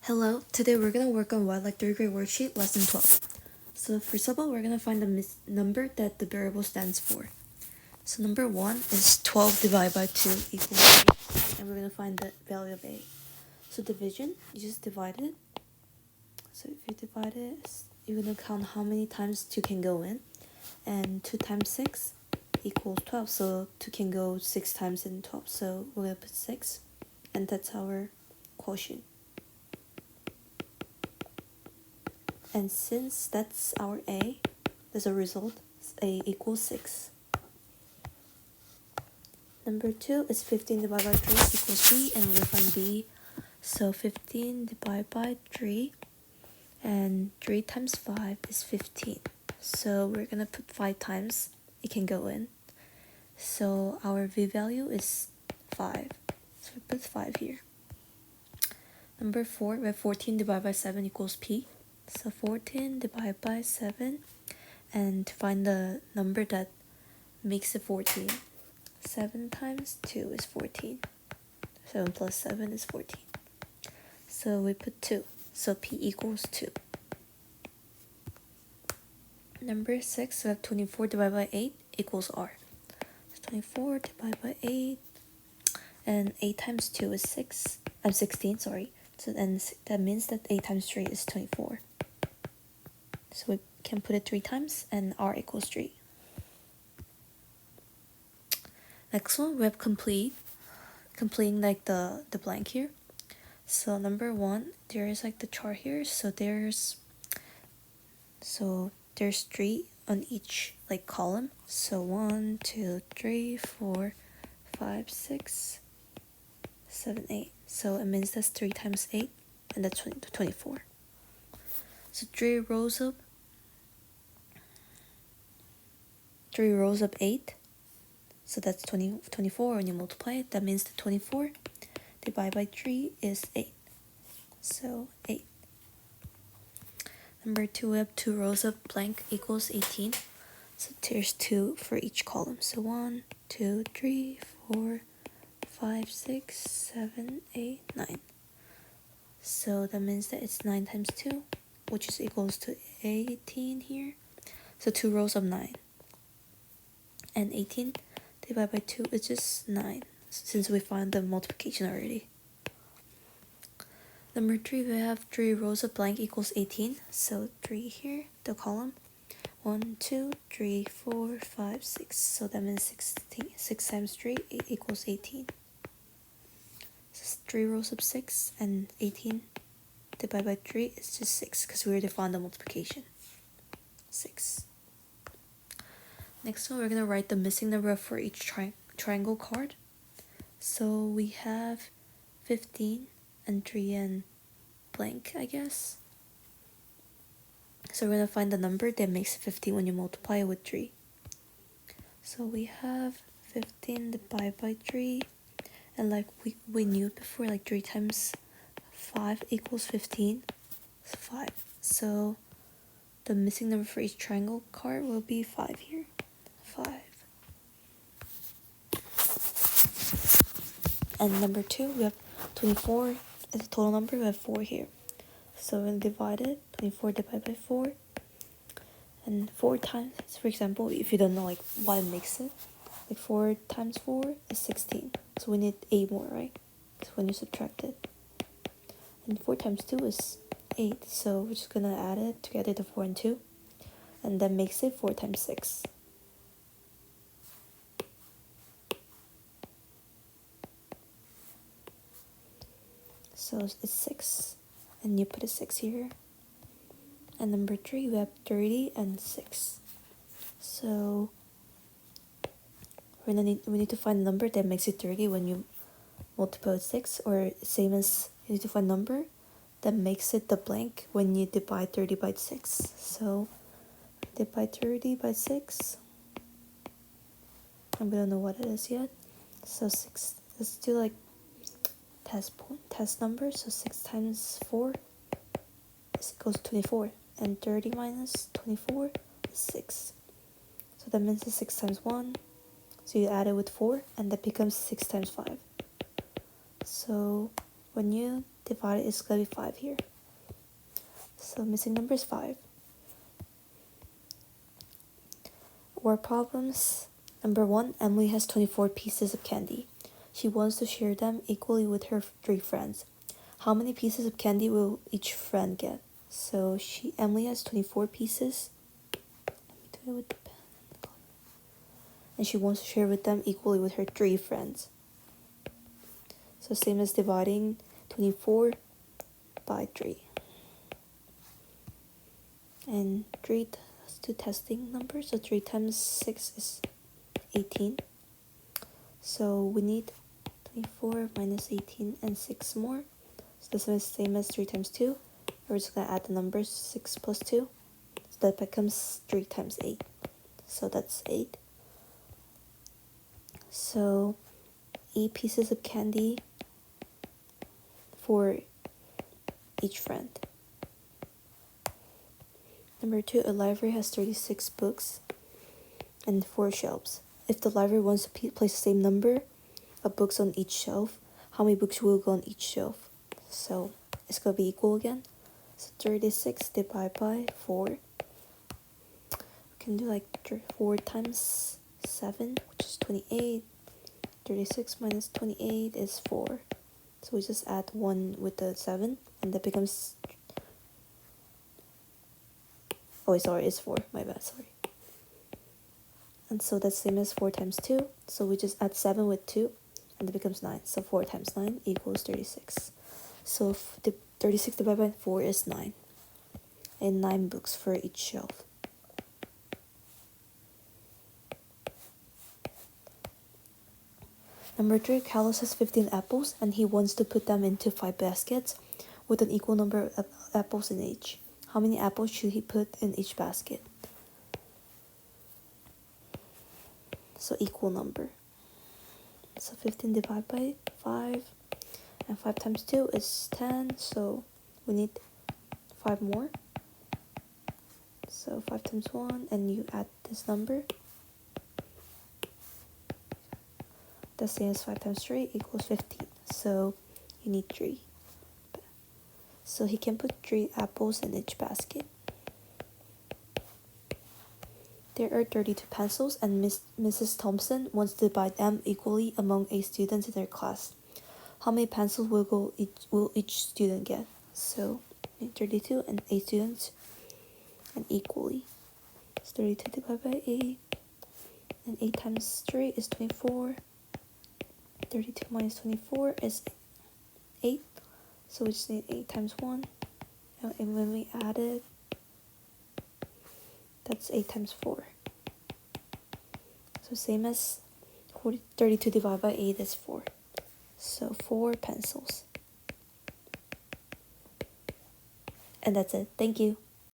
Hello, today we're going to work on Wildlife 3rd grade worksheet, lesson 12. So first of all, we're going to find the number that the variable stands for. So number 1 is 12 divided by 2 equals 8, and we're going to find the value of a. So division, you just divide it. So if you divide it, you're going to count how many times 2 can go in, and 2 times 6 equals 12, so 2 can go 6 times in 12, so we're going to put 6, and that's our quotient. And since that's our A, as a result, A equals 6. Number 2 is 15 divided by 3 equals B, and we're going to find B. So 15 divided by 3, and 3 times 5 is 15. So we're going to put 5 times it can go in. So our V value is 5. So we put 5 here. Number 4, we have 14 divided by 7 equals P. So 14 divided by 7, and to find the number that makes it 14, 7 times 2 is 14. 7 plus 7 is 14. So we put 2. So P equals 2. Number 6, we have 24 divided by 8 equals R. So 24 divided by 8, and 8 times 2 is 16, sorry. So then that means that 8 times 3 is 24. So we can put it 3 times, and R equals 3. Next one, we have completing like the blank here. So number 1, there is like the chart here. So there's 3 on each like column. So 1, 2, 3, 4, 5, 6, 7, 8. So it means that's 3 times 8, and that's 24. So 3 rows of 8, so that's 24. When you multiply it, that means the 24 divided by 3 is 8, so 8. Number 2, we have 2 rows of blank equals 18, so there's 2 for each column. So 1, 2, 3, 4, 5, 6, 7, 8, 9. So that means that it's 9 times 2, which is equals to 18 here. So 2 rows of 9. And 18 divided by 2 is just 9, since we found the multiplication already. Number 3, we have 3 rows of blank equals 18. So 3 here, the column. 1, 2, 3, 4, 5, 6. So that means 16. 6 times 3 equals 18. So 3 rows of 6, and 18 divided by 3 is just 6, because we already found the multiplication. 6. Next one, we're going to write the missing number for each triangle card. So we have 15 and 3 and blank, I guess. So we're going to find the number that makes 15 when you multiply it with 3. So we have 15 divided by 3, and like we knew before, like 3 times 5 equals 15. It's 5. So the missing number for each triangle card will be 5 here. 5. And number 2, we have 24 as a total number. We have 4 here. So we'll divide it. 24 divided by 4. And 4 times, for example, if you don't know like what makes it, like 4 times 4 is 16. So we need 8 more, right? So when you subtract it. And 4 times 2 is 8. So we're just gonna add it together, the 4 and 2. And that makes it 4 times 6. So it's 6, and you put a 6 here. And number 3, we have 30 and 6. So we need to find a number that makes it 30 when you multiply with 6, or same as you need to find a number that makes it the blank when you divide 30 by 6. So divide 30 by 6. And we don't know what it is yet. So 6, let's do like test number. So 6 times 4 is equals to 24, and 30 minus 24 is 6. So that means it's 6 times 1. So you add it with 4, and that becomes 6 times 5. So when you divided is going to be 5 here. So missing number is 5. Word problems. Number 1, Emily has 24 pieces of candy. She wants to share them equally with her 3 friends. How many pieces of candy will each friend get? So Emily has 24 pieces. Let me do it with the pen. And she wants to share with them equally with her 3 friends. So same as dividing 24 by 3. And 3, let's do testing numbers. So 3 times 6 is 18. So we need 24 minus 18 and 6 more. So this is the same as 3 times 2. We're just going to add the numbers 6 plus 2. So that becomes 3 times 8. So that's 8. So 8 pieces of candy for each friend. Number 2, a library has 36 books and 4 shelves. If the library wants to place the same number of books on each shelf, how many books will go on each shelf? So it's going to be equal again. So 36 divided by 4. We can do like 4 times 7, which is 28. 36 minus 28 is 4. So we just add 1 with the 7, and that becomes... Oh, sorry, it's 4. My bad, sorry. And so that's the same as 4 times 2. So we just add 7 with 2, and it becomes 9. So 4 times 9 equals 36. So 36 divided by 4 is 9. And 9 books for each shelf. Number 3, Carlos has 15 apples, and he wants to put them into 5 baskets with an equal number of apples in each. How many apples should he put in each basket? So equal number. So 15 divided by 5, and 5 times 2 is 10, so we need 5 more. So 5 times 1, and you add this number. The same as 5 times 3 equals 15, so you need 3. So he can put 3 apples in each basket. There are 32 pencils, and Mrs. Thompson wants to divide them equally among 8 students in their class. How many pencils will each student get? So 32 and 8 students, and equally. It's 32 divided by 8, and 8 times 3 is 24. 32 minus 24 is 8. So we just need 8 times 1. And when we add it, that's 8 times 4. So same as 32 divided by 8 is 4. So 4 pencils. And that's it. Thank you.